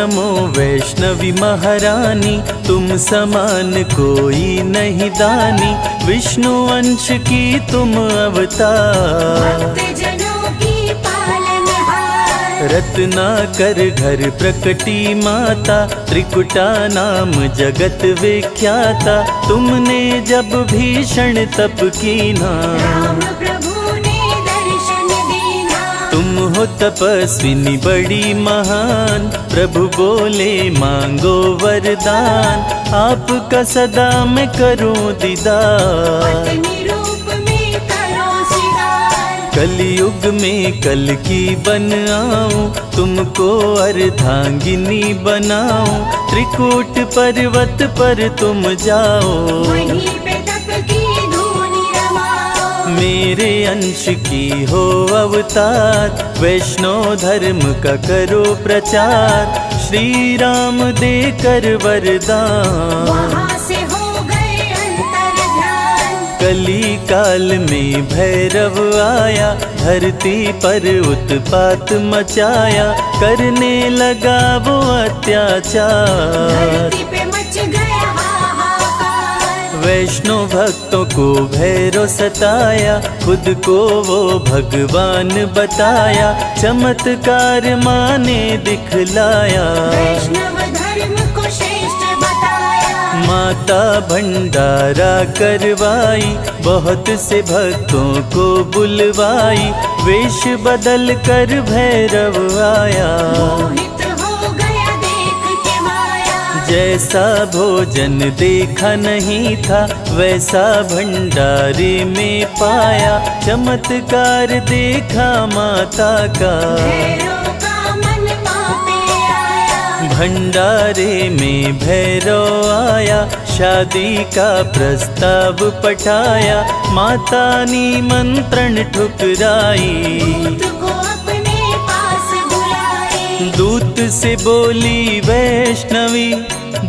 नमो वैष्णवी महारानी, तुम समान कोई नहीं दानी, विष्णु अंश की तुम अवतार। भक्तजनों की पालनहार, रत्नाकर घर प्रकटी माता, त्रिकुटा नाम जगत विख्याता, तुमने जब भीषण तप कीना, राम प्रभु ने दर्शन दीना। तुम हो तपस्विनी बड़ी महान, प्रभु बोले मांगो वरदान, आपका सदा मैं करूं दीदार। पत्नी रूप में करो सिंगार, कलयुग में कल की बन आऊं, तुमको अर्धांगिनी बनाऊं, त्रिकूट पर्वत पर तुम जाओ, वहीं पे तप की धूनी रमाओ। मेरे अंश की हो अवतार, वैष्णव धर्म का करो प्रचार, श्री राम देकर वरदान। वहाँ से हो गए अंतर ध्यान, कली काल में भैरव आया, धरती पर उत्पात मचाया, करने लगा वो अत्याचार। धरती पे मच गया हाहाकार, वैष्णव भक्तों को भैरव सताया, खुद को वो भगवान बताया, चमत्कार माँ ने दिखलाया। वैष्णव धर्म को श्रेष्ठ बताया, माता भंडारा करवाई, बहुत से भक्तों को बुलवाई, वेश बदल कर भैरव आया। मोहित हो गया देख के माया, जैसा भोजन देखा नहीं था, वैसा भंडारे में पाया, चमत्कार देखा माता का, भैरव का मन माँ पे आया। भंडारे में भैरव आया, शादी का प्रस्ताव पठाया, माता ने मंत्रण ठुकराई, दूत को अपने पास बुलाए, दूत से बोली वैष्णवी,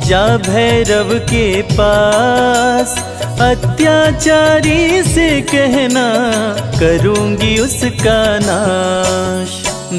जा भैरव के पास, अत्याचारी से कहना, करूंगी उसका नाश।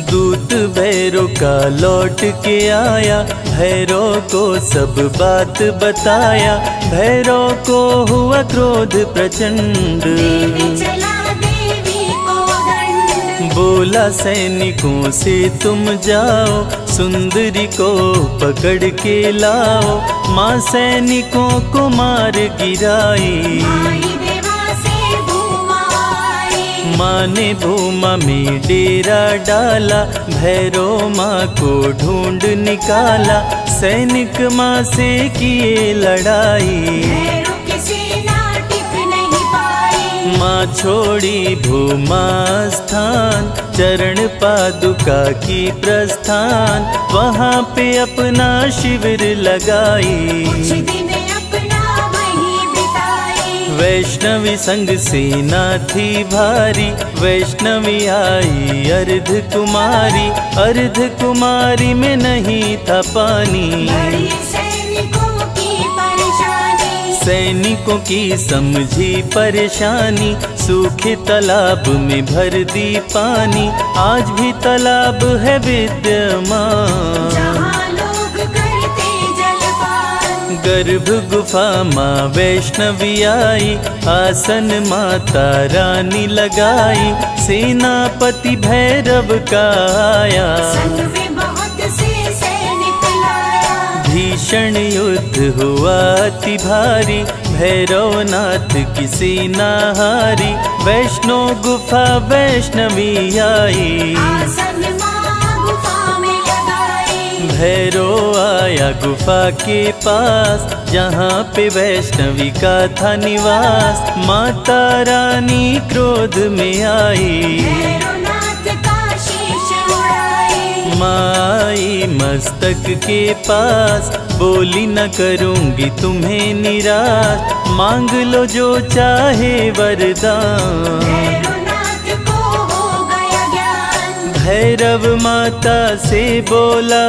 दूत भैरव का लौट के आया, भैरव को सब बात बताया, भैरव को हुआ क्रोध प्रचंड, देने चला देवी को दंड। बोला सैनिकों से तुम जाओ, सुंदरी को पकड़ के लाओ, माँ सैनिकों को मार गिराई। आई देवा से भूमा आई, माँ ने भूमा में डेरा डाला, भैरव माँ को ढूंढ निकाला, सैनिक माँ से किए लड़ाई, भैरव की सेना टिक नहीं पाई। माँ छोड़ी भूमा स्थान, चरण पादुका की प्रस्थान, वहाँ पे अपना शिविर लगाई, कुछ दिन अपना वहीं बिताई। वैष्णवी संग सेना थी भारी, वैष्णवी आई अर्ध कुमारी, अर्ध कुमारी में नहीं था पानी, बड़ी सैनिकों की परेशानी, सैनिकों की समझी परेशानी, सूखे तालाब में भर दी पानी, आज भी तालाब है विद्यमान, जहाँ लोग करते जलपान। गर्भ गुफा माँ वैष्णवी आई, आसन माता रानी लगाई, सेनापति भैरव का आया, संग में बहुत से सैनिक लाया, भीषण युद्ध हुआ अति भारी, भैरवनाथ की सेना हारी, वैष्णो गुफा वैष्णवी आई, आसन माँ गुफा में लगाई। भैरव आया गुफा के पास, जहाँ पे वैष्णवी का था निवास, माता रानी क्रोध में आई, भैरवनाथ का शीश उड़ाई। माई मस्तक के पास, बोली न करूंगी तुम्हें निराश, मांग लो जो चाहे वरदान, भैरवनाथ को हो गया ज्ञान, भैरव माता से बोला,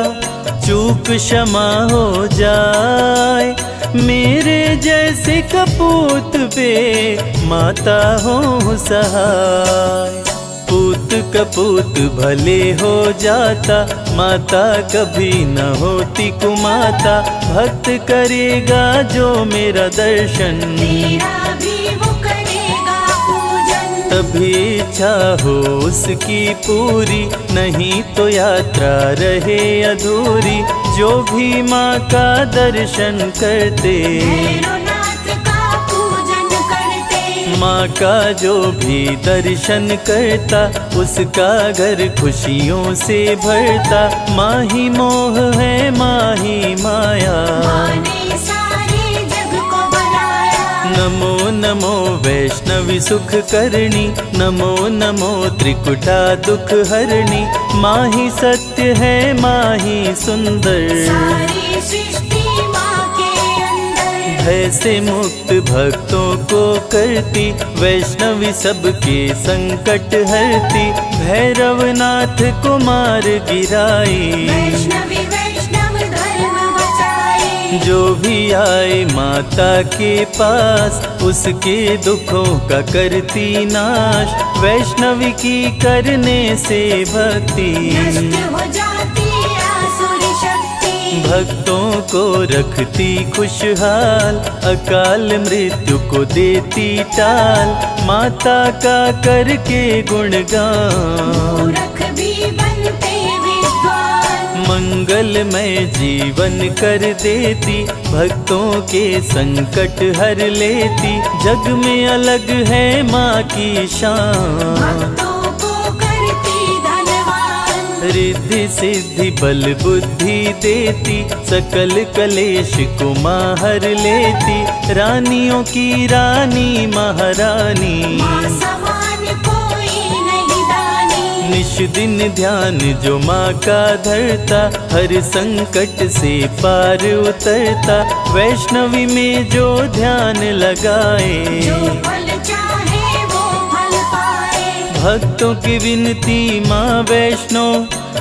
चूक क्षमा हो जाए, मेरे जैसे कपूत पे माता हो सहाय, पूत पूत कपूत भले हो जाता, माता कभी न होती कुमाता। भक्त करेगा जो मेरा दर्शन, तेरा भी वो करेगा पूजन। तभी इच्छा हो उसकी पूरी, नहीं तो यात्रा रहे अधूरी। जो भी माँ का दर्शन करते, भैरवनाथ का पूजन करते। माँ का जो भी दर्शन करता, उसका घर खुशियों से भरता। माँ ही मोह है, माँ ही माया, माँ ने सारे जग को बनाया। नमो नमो वैष्णवी सुख करणी, नमो नमो त्रिकुटा दुख हरणी। माँ ही सत्य है, माँ ही सुंदर, सारी सृष्टि माँ के अंदर। भय से मुक्त भक्तों को करती, वैष्णवी सबके संकट हरती। भैरवनाथ को मार गिराई, वैष्णवी वैष्णव धर्म बचाए। जो भी आए माता के पास, उसके दुखों का करती नाश। वैष्णवी की करने से भक्ति, नष्ट हो जाती आसुरी शक्ति। भक्तों को रखती खुशहाल, अकाल मृत्यु को देती टाल। माता का करके गुणगान, मूर्ख भी बनते विद्वान। मंगलमय जीवन कर देती, भक्तों के संकट हर लेती। जग में अलग है माँ की शान, भक्तों को करती धनवान। रिद्धि सिद्धि बल बुद्धि देती, सकल कलेश को माँ हर लेती। रानियों की रानी महारानी, माँ समान कोई नहीं दानी। निश दिन ध्यान जो माँ का धरता, हर संकट से पार उतरता। वैष्णवी में जो ध्यान लगाए, जो फल चाहे वो फल पाए। भक्तों की विनती माँ वैष्णो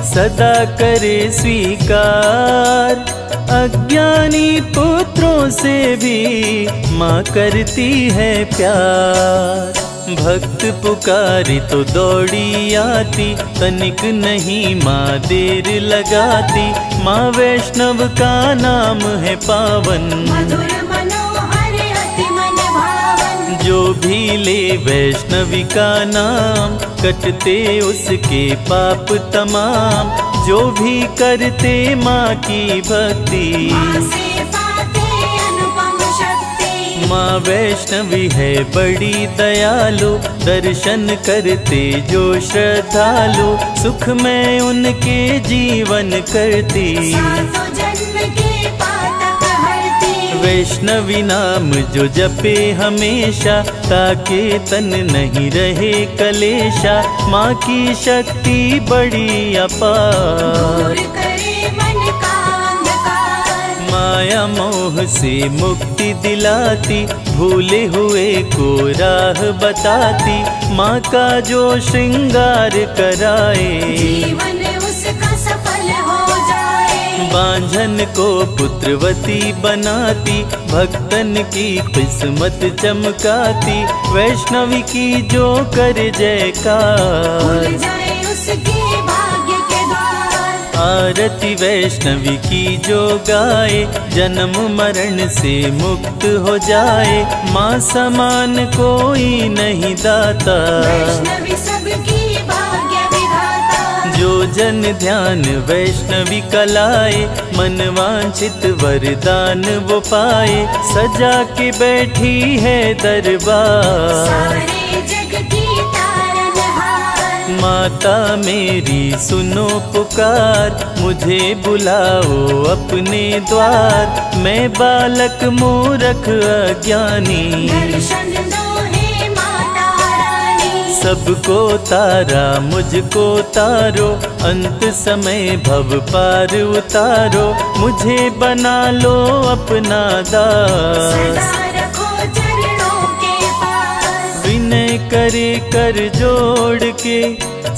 सदा करे स्वीकार। अज्ञानी पुत्रों से भी माँ करती है प्यार। भक्त पुकारी तो दौड़ी आती, तनिक नहीं माँ देर लगाती। माँ वैष्णव का नाम है पावन, मधुर मनोहर अति मन भावन। जो भी ले वैष्णवी का नाम, कटते उसके पाप तमाम। जो भी करते माँ की भक्ति, माँ से पाते अनुपम शक्ति। माँ वैष्णवी है बड़ी दयालु, दर्शन करते जो श्रद्धालु। सुख में उनके जीवन करती, सातों जन्म के पातक हरती। वैष्णवी नाम जो जपे हमेशा, ताके तन नहीं रहे कलेशा। माँ की शक्ति बड़ी अपार, दूर करे मन का अंधकार। माया मोह से मुक्ति दिलाती, भूले हुए को राह बताती। माँ का जो श्रृंगार कराए, जीवन उसका सफल हो जाए। बांझन को पुत्रवती बनाती, भक्तन की किस्मत चमकाती। वैष्णवी की जो कर जयकार, खुल जाए उसके भाग्य के द्वार। आरती वैष्णवी की जो गाए, जन्म मरण से मुक्त हो जाए। माँ समान कोई नहीं दाता, वैष्णवी सबकी भाग्य विधाता। जो जन ध्यान वैष्णवी कलाए, मन वांछित वरदान वो पाए। सजा के बैठी है दरबार, सारे जग की तारनहार। माता मेरी सुनो पुकार, मुझे बुलाओ अपने द्वार। मैं बालक मूरख अज्ञानी, दर्शन दो हे माता रानी। सबको तारा मुझको तारो, अंत समय भव पार उतारो। मुझे बना लो अपना दास, सदा रखो चरणों के पास। विनय करे कर जोड़ के,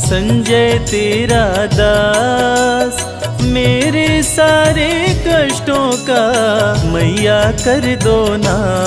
संजय तेरा दास। मेरे सारे कष्टों का मैया कर दो नाश।